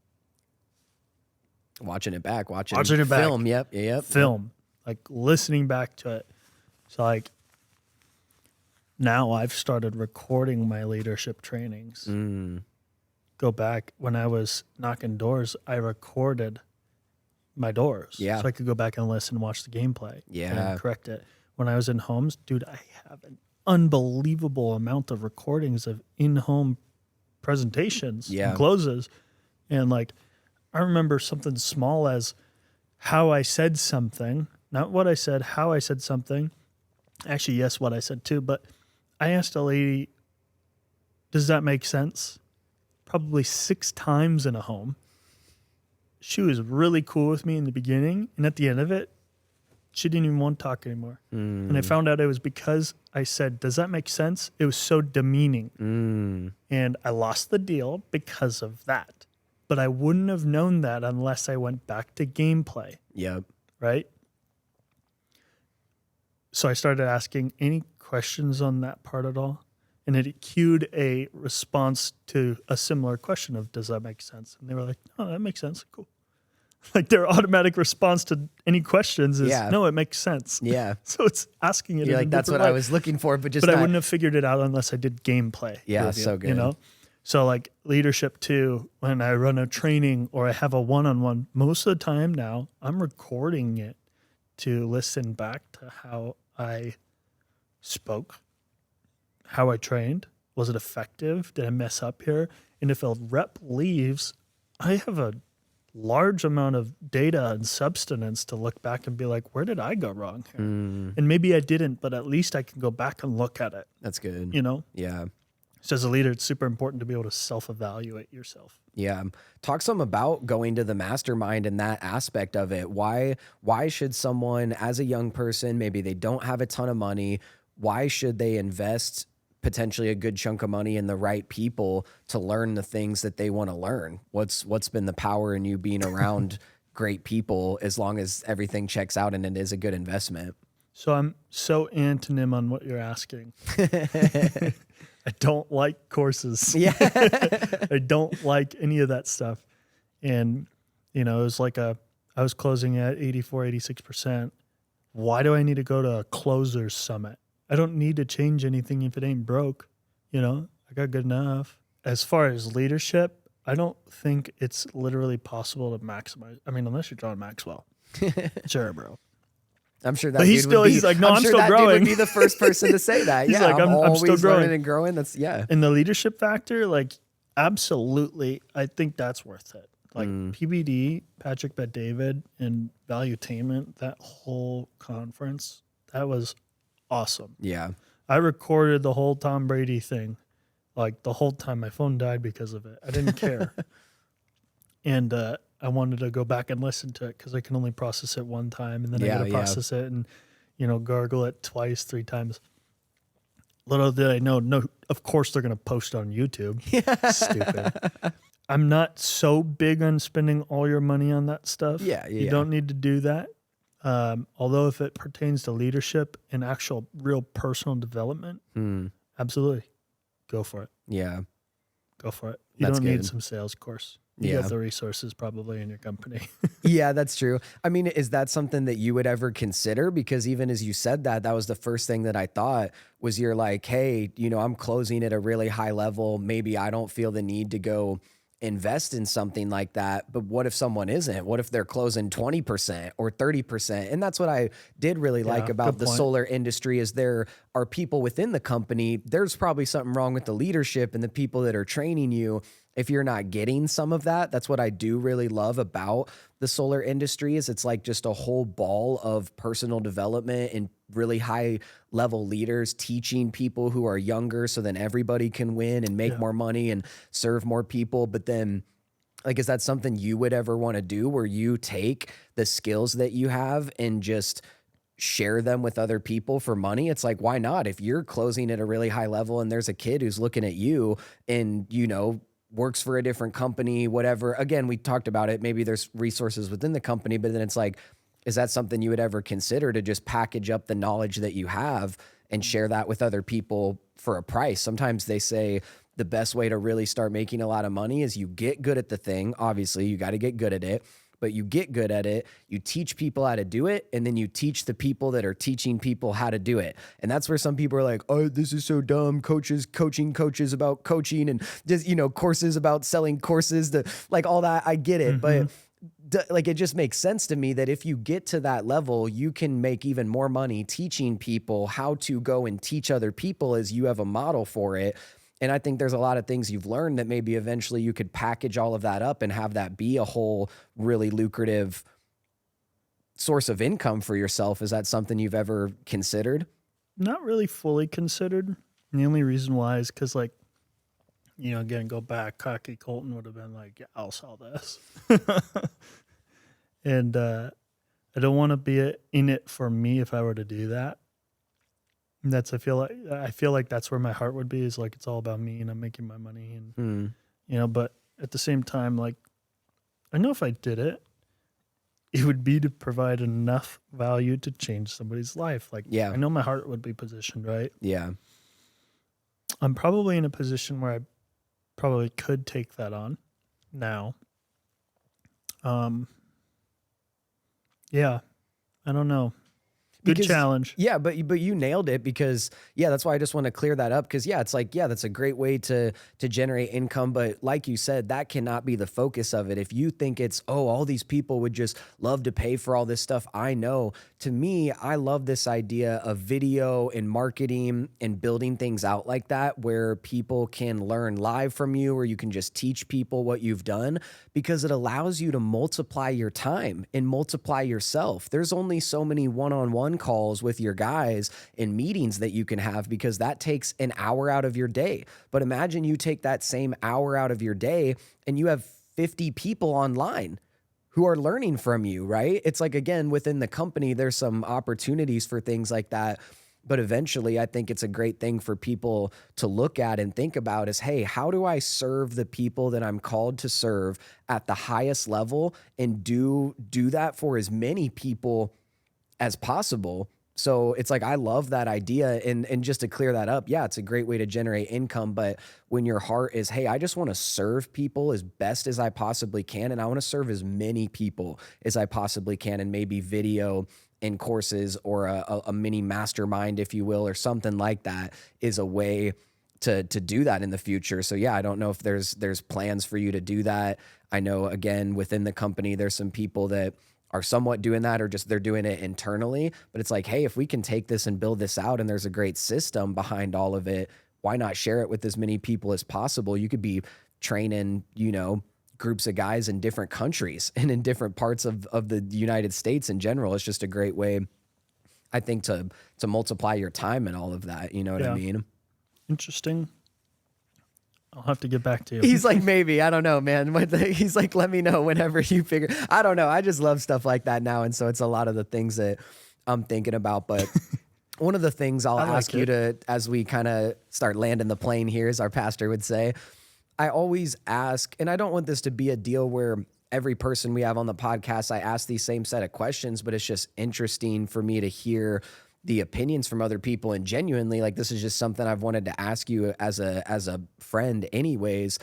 Watching it back. Watching it back. Film. Yep. Film. Like listening back to it. So like now I've started recording my leadership trainings. Go back when I was knocking doors, I recorded my doors. Yeah. So I could go back and listen and watch the gameplay. Yeah. And correct it. When I was in homes, dude, I have an unbelievable amount of recordings of in-home presentations and closes. And like, I remember something small as how I said something, not what I said, how I said something. Actually, yes, what I said too. But I asked a lady, does that make sense? Probably 6 times in a home. She was really cool with me in the beginning. And at the end of it, she didn't even want to talk anymore. And I found out it was because I said, does that make sense? It was so demeaning. And I lost the deal because of that. But I wouldn't have known that unless I went back to gameplay. Yep. Right? So I started asking any questions on that part at all. And it cued a response to a similar question of, does that make sense? And they were like, oh, that makes sense. Cool. Like their automatic response to any questions is, no, it makes sense. Yeah. So it's asking it. You're like, that's what I was looking for, but I wouldn't have figured it out unless I did gameplay. Yeah, with you, so good. So like leadership too, when I run a training or I have a one-on-one, most of the time now I'm recording it to listen back to how I spoke, how I trained. Was it effective? Did I mess up here? And if a rep leaves, I have a large amount of data and substance to look back and be like, where did I go wrong here? And maybe I didn't, but at least I can go back and look at it. That's good. Yeah. So as a leader, it's super important to be able to self-evaluate yourself. Yeah. Talk some about going to the mastermind and that aspect of it. Why should someone, as a young person, maybe they don't have a ton of money, why should they invest potentially a good chunk of money in the right people to learn the things that they want to learn? What's been the power in you being around great people as long as everything checks out and it is a good investment? So I'm so antonym on what you're asking. I don't like courses. Yeah. I don't like any of that stuff. And, it was like a I was closing at 84, 86%. Why do I need to go to a closers summit? I don't need to change anything if it ain't broke. You know, I got good enough. As far as leadership, I don't think it's literally possible to maximize. I mean, unless you're John Maxwell. Sure, bro. I'm sure that But he's dude still, would be, he's like, no, I'm sure still that dude growing. would be the first person to say that. He's Yeah, like, I'm always still growing. learning and growing. That's And the leadership factor, like, absolutely, I think that's worth it. Like PBD, Patrick Bet-David, and Valuetainment, that whole conference, that was awesome. Yeah. I recorded the whole Tom Brady thing, like the whole time. My phone died because of it. I didn't care. And I wanted to go back and listen to it because I can only process it one time, and then I got to process it and, you know, gargle it twice, 3 times. Little did I know, no, of course they're going to post it on YouTube. Stupid. I'm not so big on spending all your money on that stuff. You don't need to do that. Although if it pertains to leadership and actual real personal development, absolutely, go for it. Yeah. Go for it. You That's don't need good. some sales course. You got the resources probably in your company. Yeah, that's true. I mean, is that something that you would ever consider? Because even as you said that, that was the first thing that I thought was you're like, hey, you know, I'm closing at a really high level. Maybe I don't feel the need to go invest in something like that. But what if someone isn't? What if they're closing 20% or 30%? And that's what I did really like about the solar industry is there are people within the company. There's probably something wrong with the leadership and the people that are training you. If you're not getting some of that, that's what I do really love about the solar industry is it's like just a whole ball of personal development and really high level leaders teaching people who are younger so then everybody can win and make more money and serve more people. But then like, is that something you would ever want to do where you take the skills that you have and just share them with other people for money? It's like, why not? If you're closing at a really high level and there's a kid who's looking at you and, you know, works for a different company, whatever. Again, we talked about it. Maybe there's resources within the company, but then it's like, is that something you would ever consider to just package up the knowledge that you have and share that with other people for a price? Sometimes they say the best way to really start making a lot of money is you get good at the thing. Obviously, you got to get good at it. But you get good at it, you teach people how to do it, and then you teach the people that are teaching people how to do it. And that's where some people are like, oh, this is so dumb. Coaching coaches about coaching and just, you know, courses about selling courses, to like all that. I get it. But like, it just makes sense to me that if you get to that level, you can make even more money teaching people how to go and teach other people as you have a model for it. And I think there's a lot of things you've learned that maybe eventually you could package all of that up and have that be a whole really lucrative source of income for yourself. Is that something you've ever considered? Not really fully considered. And the only reason why is because, like, you know, again, go back, cocky Colton would have been like, yeah, I'll sell this. And I don't want to be in it for me if I were to do that. I feel like that's where my heart would be, is like, it's all about me and I'm making my money and, you know, but at the same time, like, I know if I did it, it would be to provide enough value to change somebody's life. Like, I know my heart would be positioned, right? Yeah. I'm probably in a position where I probably could take that on now. Yeah, I don't know. Good challenge. Yeah, but you nailed it because, that's why I just want to clear that up because, it's like, that's a great way to generate income. But like you said, that cannot be the focus of it. If you think it's, all these people would just love to pay for all this stuff. I know. To me, I love this idea of video and marketing and building things out like that where people can learn live from you or you can just teach people what you've done because it allows you to multiply your time and multiply yourself. There's only so many one-on-one calls with your guys and meetings that you can have because that takes an hour out of your day. But imagine you take that same hour out of your day and you have 50 people online who are learning from you, right? It's like, again, within the company, there's some opportunities for things like that. But eventually, I think it's a great thing for people to look at and think about is, hey, how do I serve the people that I'm called to serve at the highest level and do that for as many people as possible So it's like, I love that idea. And just to clear that up, yeah, it's a great way to generate income. But when your heart is, hey, I just want to serve people as best as I possibly can, and I want to serve as many people as I possibly can, and maybe video and courses or a mini mastermind, if you will, or something like that is a way to do that in the future. So yeah, I don't know if there's plans for you to do that. I know, again, within the company, there's some people that are somewhat doing that, or just they're doing it internally. But it's like, hey, if we can take this and build this out and there's a great system behind all of it, why not share it with as many people as possible? You could be training, groups of guys in different countries and in different parts of the United States in general. It's just a great way, I think, to multiply your time and all of that. You know what I mean? Interesting. I'll have to get back to you. He's like, maybe, I don't know, man. He's like, let me know whenever you figure. I don't know. I just love stuff like that now. And so it's a lot of the things that I'm thinking about. But one of the things I'll ask you to, as we kind of start landing the plane here, as our pastor would say, I always ask, and I don't want this to be a deal where every person we have on the podcast, I ask these same set of questions, but it's just interesting for me to hear the opinions from other people. And genuinely, like, this is just something I've wanted to ask you as a friend anyways,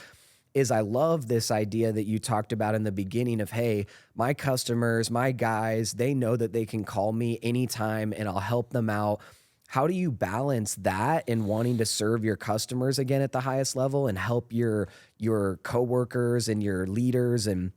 is I love this idea that you talked about in the beginning of, hey, my customers, my guys, they know that they can call me anytime and I'll help them out. How do you balance that and wanting to serve your customers again at the highest level and help your coworkers and your leaders and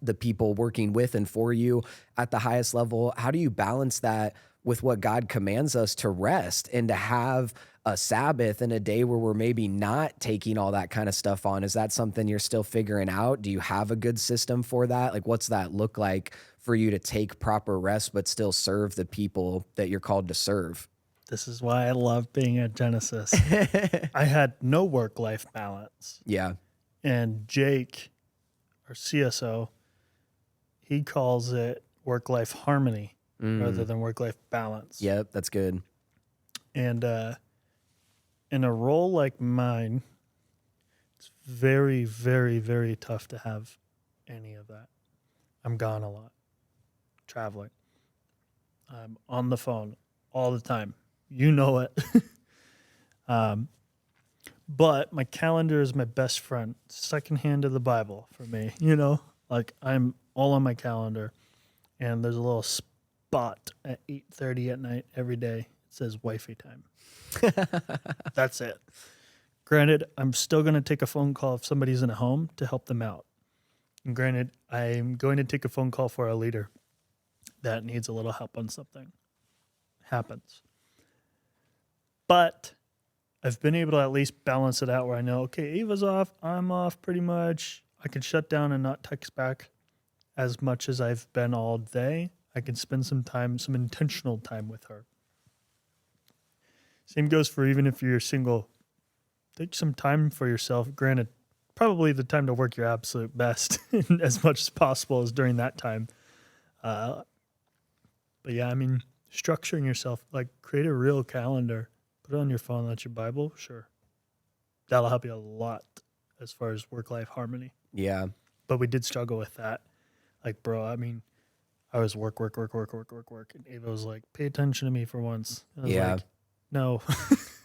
the people working with and for you at the highest level? How do you balance that with what God commands us to rest and to have a Sabbath and a day where we're maybe not taking all that kind of stuff on? Is that something you're still figuring out? Do you have a good system for that? Like, what's that look like for you to take proper rest but still serve the people that you're called to serve? This is why I love being at Genesis. I had no work-life balance. Yeah. And Jake, our CSO, he calls it work-life harmony rather than work-life balance. Yep, that's good. And in a role like mine, it's very, very, very tough to have any of that. I'm gone a lot, traveling. I'm on the phone all the time. You know it. But my calendar is my best friend, second hand of the Bible for me. Like, I'm all on my calendar, and there's a little spot at 8:30 at night every day. It says wifey time. That's it. Granted, I'm still going to take a phone call if somebody's in a home to help them out. And granted, I'm going to take a phone call for a leader that needs a little help on something. Happens. But I've been able to at least balance it out where I know, okay, Ava's off, I'm off pretty much. I can shut down and not text back as much as I've been all day. I can spend some time, some intentional time with her. Same goes for even if you're single. Take some time for yourself. Granted, probably the time to work your absolute best as much as possible is during that time. But yeah, I mean, structuring yourself, like, create a real calendar. Put it on your phone, that's your Bible, sure. That'll help you a lot as far as work-life harmony. Yeah. But we did struggle with that. Like, bro, I mean, I was work. And Ava was like, pay attention to me for once. And I was like, no,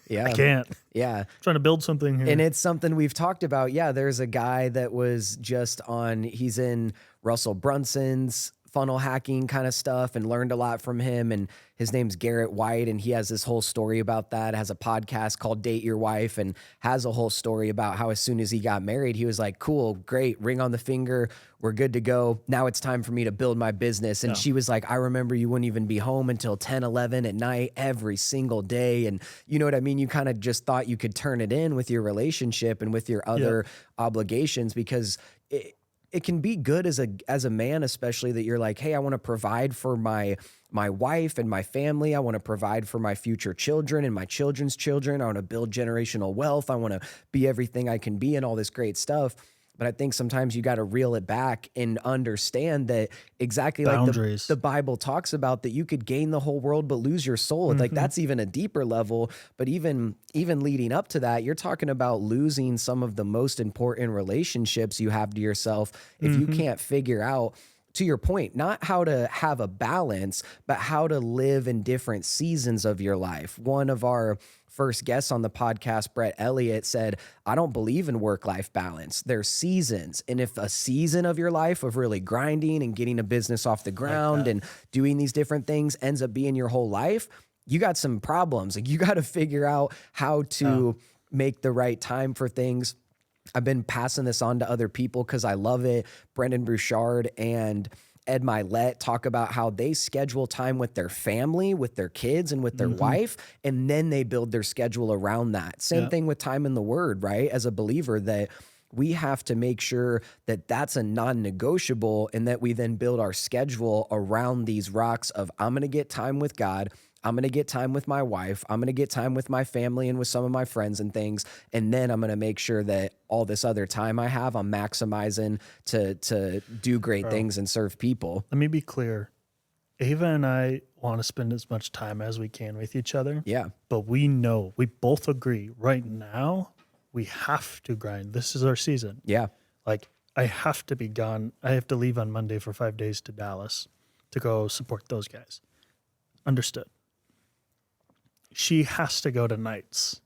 Yeah. I can't. Yeah. I'm trying to build something here. And it's something we've talked about. Yeah, there's a guy that was just on, he's in Russell Brunson's funnel hacking kind of stuff and learned a lot from him. And his name's Garrett White. And he has this whole story about that, has a podcast called Date Your Wife, and has a whole story about how as soon as he got married, he was like, cool, great, ring on the finger. We're good to go. Now it's time for me to build my business. And she was like, I remember you wouldn't even be home until 10, 11 at night every single day. And you know what I mean? You kind of just thought you could turn it in with your relationship and with your other obligations, because it can be good as a man, especially, that you're like, hey, I want to provide for my wife and my family. I want to provide for my future children and my children's children. I want to build generational wealth. I want to be everything I can be and all this great stuff. But I think sometimes you got to reel it back and understand that exactly Boundaries. like the Bible talks about, that you could gain the whole world but lose your soul. Like, that's even a deeper level. But even leading up to that, you're talking about losing some of the most important relationships you have to yourself if you can't figure out to your point, not how to have a balance, but how to live in different seasons of your life. One of our first guests on the podcast, Brett Elliott, said, I don't believe in work-life balance. There's seasons. And if a season of your life of really grinding and getting a business off the ground and doing these different things ends up being your whole life, you got some problems. Like, you got to figure out how to make the right time for things. I've been passing this on to other people because I love it. Brendan Bouchard and Ed Milet talk about how they schedule time with their family, with their kids, and with their wife, and then they build their schedule around that. Same thing with time in the Word, right? As a believer, that we have to make sure that that's a non-negotiable, and that we then build our schedule around these rocks of, I'm going to get time with God, I'm going to get time with my wife, I'm going to get time with my family and with some of my friends and things, and then I'm going to make sure that all this other time I have, I'm maximizing to do great things and serve people. Let me be clear. Ava and I want to spend as much time as we can with each other. Yeah. But we know, we both agree right now, we have to grind. This is our season. Yeah. Like, I have to be gone. I have to leave on Monday for 5 days to Dallas to go support those guys. Understood. She has to go to nights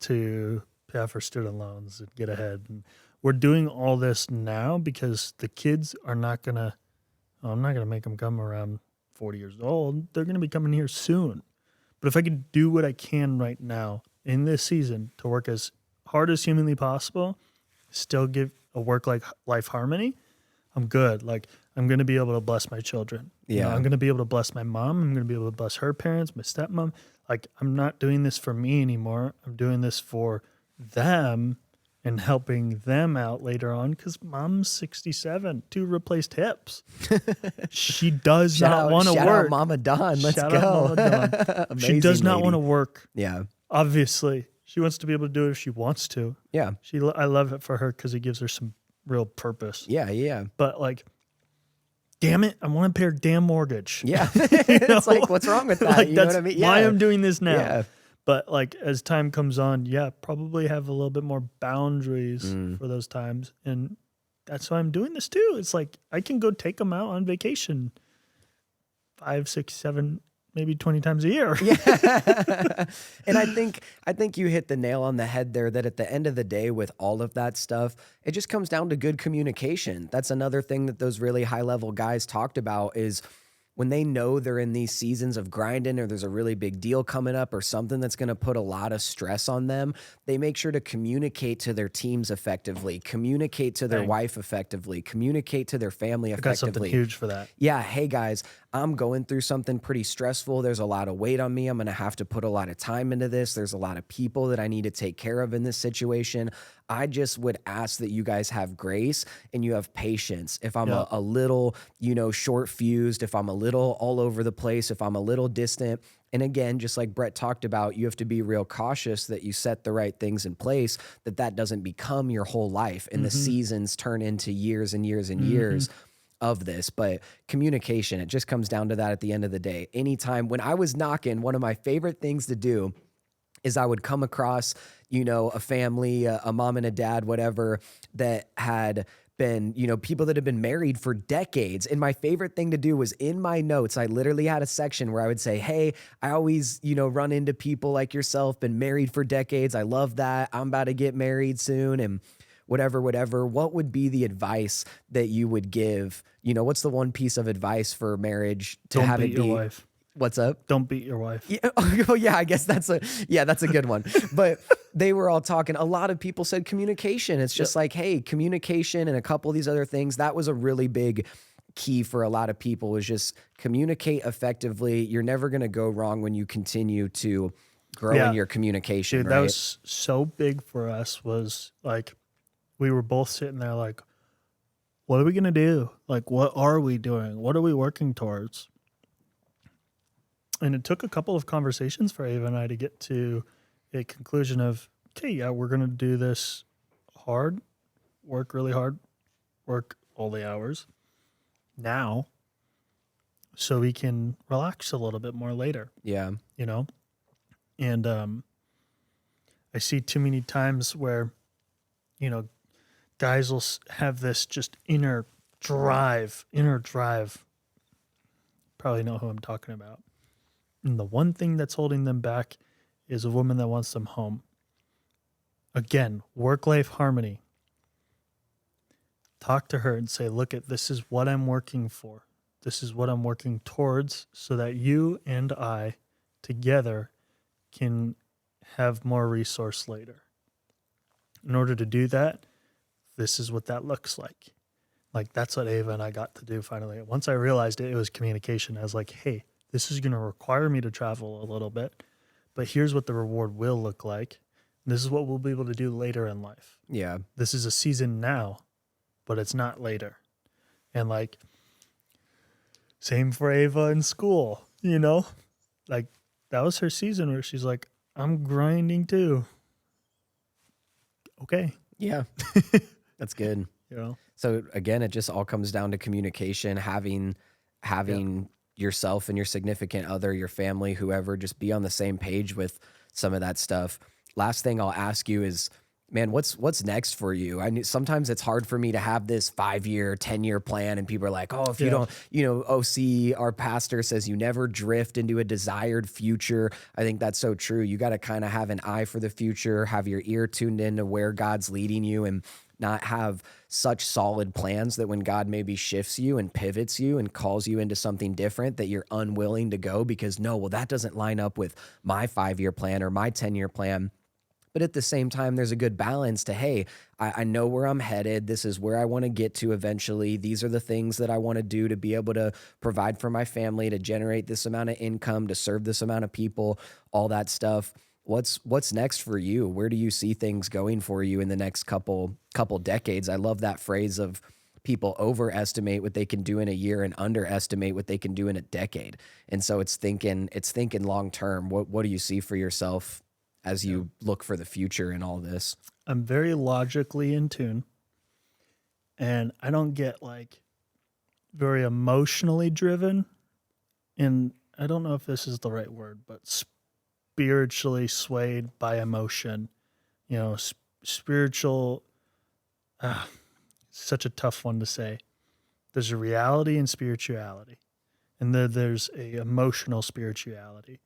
to pay off her student loans and get ahead. And we're doing all this now because the kids are not going to, I'm not going to make them come around 40 years old. They're going to be coming here soon. But if I can do what I can right now in this season to work as hard as humanly possible, still give a work-life harmony, I'm good. Like, I'm going to be able to bless my children. Yeah. You know, I'm going to be able to bless my mom. I'm going to be able to bless her parents, my stepmom. Like, I'm not doing this for me anymore. I'm doing this for them and helping them out later on, because mom's 67, 2 replaced hips. She does not want to work. Shout out Mama Dawn. Let's Shout go. out Mama Dawn. Amazing She does not lady. want to work. Yeah. Obviously, she wants to be able to do it if she wants to. Yeah. I love it for her because it gives her some real purpose. Yeah. Yeah. But like, damn it, I want to pay her damn mortgage. Yeah. It's like, what's wrong with that? Like, You know that's what I mean? why Yeah. I'm doing this now. Yeah. But like, as time comes on, probably have a little bit more boundaries for those times. And that's why I'm doing this too. It's like, I can go take them out on vacation 5, 6, 7, maybe 20 times a year. Yeah. And I think you hit the nail on the head there, that at the end of the day, with all of that stuff, it just comes down to good communication. That's another thing that those really high level guys talked about, is when they know they're in these seasons of grinding, or there's a really big deal coming up or something that's going to put a lot of stress on them, they make sure to communicate to their teams effectively, communicate to their wife effectively, communicate to their family I got something effectively. huge for that. Yeah, hey guys, I'm going through something pretty stressful. There's a lot of weight on me. I'm going to have to put a lot of time into this. There's a lot of people that I need to take care of in this situation. I just would ask that you guys have grace and you have patience. If I'm a little, short fused, if I'm a little all over the place, if I'm a little distant. And again, just like Brett talked about, you have to be real cautious that you set the right things in place, that doesn't become your whole life and the seasons turn into years and years and years of this. But communication, it just comes down to that at the end of the day. Anytime when I was knocking, one of my favorite things to do is I would come across, a family, a mom and a dad, whatever, that had been, people that have been married for decades. And my favorite thing to do was, in my notes, I literally had a section where I would say, hey, I always, run into people like yourself, been married for decades. I love that. I'm about to get married soon. And whatever, what would be the advice that you would give? What's the one piece of advice for marriage to Don't have beat it be? your wife. What's up? Don't beat your wife. Yeah, oh yeah, I guess that's a good one. But they were all talking. A lot of people said communication. It's just like, hey, communication and a couple of these other things. That was a really big key for a lot of people, is just communicate effectively. You're never going to go wrong when you continue to grow in your communication. Dude, right? that was so big for us. Was like, we were both sitting there like, what are we going to do? Like, what are we doing? What are we working towards? And it took a couple of conversations for Ava and I to get to a conclusion of, okay, yeah, we're going to do this hard, work really hard, work all the hours now, so we can relax a little bit more later. Yeah. And I see too many times where, guys will have this just inner inner drive. Probably know who I'm talking about. And the one thing that's holding them back is a woman that wants them home. Again, work-life harmony. Talk to her and say, look, this is what I'm working for. This is what I'm working towards so that you and I together can have more resource later. In order to do that, this is what that looks like. Like, that's what Ava and I got to do finally. Once I realized it was communication, I was like, hey, this is going to require me to travel a little bit, but here's what the reward will look like. This is what we'll be able to do later in life. Yeah. This is a season now, but it's not later. And like, same for Ava in school, you know? Like, that was her season where she's like, I'm grinding too. Okay. Yeah. That's good. You know? So again, it just all comes down to communication, having yourself and your significant other, your family, whoever, just be on the same page with some of that stuff. Last thing I'll ask you is, man, what's next for you? I mean, sometimes it's hard for me to have this 5-year, 10-year plan, and people are like, oh, if you don't, OC, our pastor says you never drift into a desired future. I think that's so true. You got to kind of have an eye for the future, have your ear tuned into where God's leading you, and not have such solid plans that when God maybe shifts you and pivots you and calls you into something different, that you're unwilling to go because that doesn't line up with my 5-year plan or my 10-year plan. But at the same time, there's a good balance to, hey, I know where I'm headed. This is where I want to get to eventually. These are the things that I want to do to be able to provide for my family, to generate this amount of income, to serve this amount of people, all that stuff. What's next for you? Where do you see things going for you in the next couple decades? I love that phrase of people overestimate what they can do in a year and underestimate what they can do in a decade. And so it's thinking long term. What do you see for yourself as you look for the future in all this? I'm very logically in tune, and I don't get like very emotionally driven. And I don't know if this is the right word, but spiritually swayed by emotion. You know, spiritual, such a tough one to say. There's a reality and spirituality, and there's a emotional spirituality.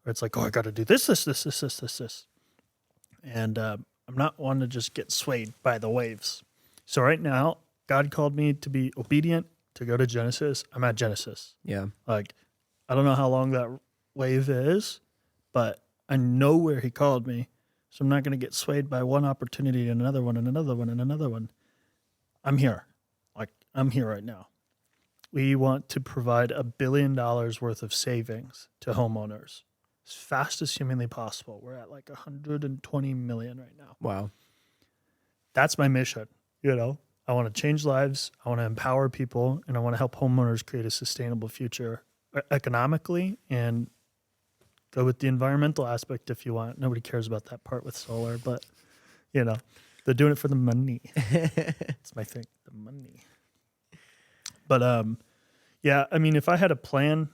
Where it's like, oh, I got to do this. And I'm not one to just get swayed by the waves. So right now, God called me to be obedient, to go to Genesis. I'm at Genesis. Yeah. Like, I don't know how long that wave is, but I know where he called me. So I'm not going to get swayed by one opportunity and another one and another one and another one. I'm here. Like, I'm here right now. We want to provide $1 billion worth of savings to homeowners as fast as humanly possible. We're at like 120 million right now. Wow. That's my mission. You know, I want to change lives. I want to empower people, and I want to help homeowners create a sustainable future economically, and go with the environmental aspect if you want. Nobody cares about that part with solar, but you know, they're doing it for the money. It's my thing, the money. But yeah, I mean, if I had a plan,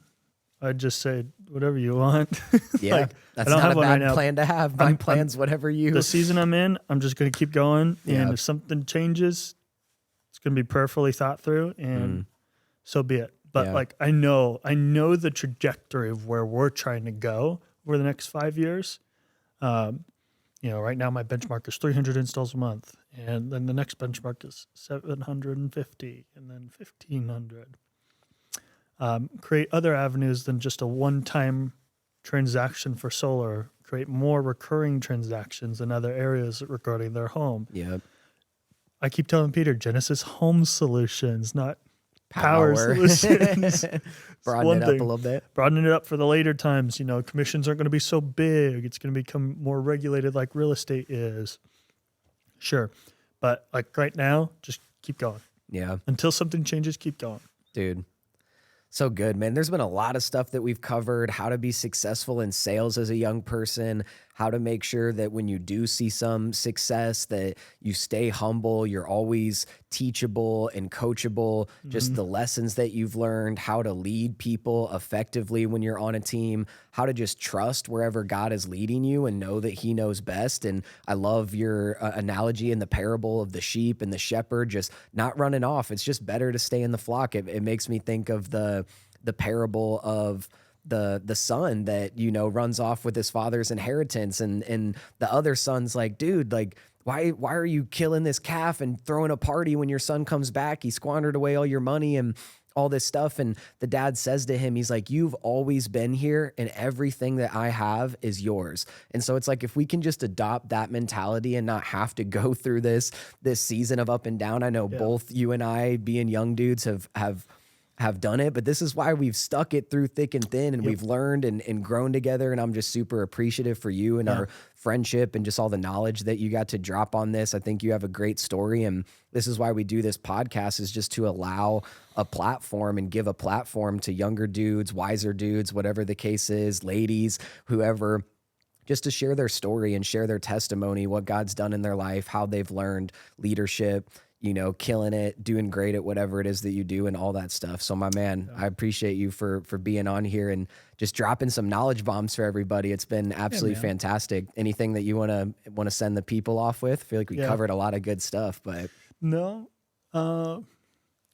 I'd just say whatever you want. Yeah, like, that's I don't not have a one bad right plan to have. My plan's whatever you. The season I'm in, I'm just going to keep going. Yeah. And if something changes, it's going to be prayerfully thought through, and so be it. But like, I know the trajectory of where we're trying to go over the next 5 years. You know, right now my benchmark is 300 installs a month, and then the next benchmark is 750, and then 1,500. Create other avenues than just a one-time transaction for solar. Create more recurring transactions in other areas regarding their home. Yeah. I keep telling Peter, Genesis Home Solutions, not Power Solutions. Broaden it up a little bit. Broaden it up for the later times. You know, commissions aren't going to be so big. It's going to become more regulated like real estate is. Sure. But like right now, just keep going. Yeah. Until something changes, keep going. Dude. So good, man. There's been a lot of stuff that we've covered, how to be successful in sales as a young person, how to make sure that when you do see some success that you stay humble, you're always teachable and coachable, just the lessons that you've learned, how to lead people effectively when you're on a team, how to just trust wherever God is leading you and know that he knows best. And I love your analogy in the parable of the sheep and the shepherd just not running off. It's just better to stay in the flock. It makes me think of the parable of the son that, you know, runs off with his father's inheritance, and the other son's like, dude, like, why are you killing this calf and throwing a party when your son comes back? He squandered away all your money and all this stuff. And the dad says to him, he's like, you've always been here and everything that I have is yours. And so it's like, if we can just adopt that mentality and not have to go through this season of up and down. I know both you and I, being young dudes, have done it, but this is why we've stuck it through thick and thin, and we've learned and grown together. And I'm just super appreciative for you and our friendship and just all the knowledge that you got to drop on this. I think you have a great story, and this is why we do this podcast, is just to allow a platform and give a platform to younger dudes, wiser dudes, whatever the case is, ladies, whoever, just to share their story and share their testimony, what God's done in their life, how they've learned leadership, you know, killing it, doing great at whatever it is that you do and all that stuff. So my man, I appreciate you for being on here and just dropping some knowledge bombs for everybody. It's been absolutely fantastic. Anything that you want to send the people off with? I feel like we covered a lot of good stuff, but No,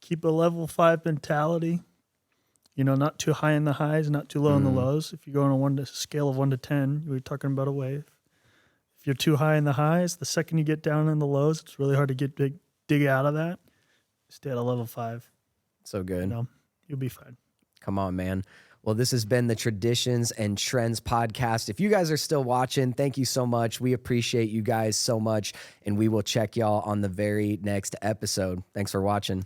keep a level 5 mentality. You know, not too high in the highs, not too low in the lows. If you go on a scale of 1 to 10, we're talking about a wave. If you're too high in the highs, the second you get down in the lows, it's really hard to dig out of that. Stay at a level 5. so good. You know, you'll be fine. Come on, man. Well, this has been the Traditions and Trends podcast. If you guys are still watching, thank you so much. We appreciate you guys so much, and we will check y'all on the very next episode. Thanks for watching.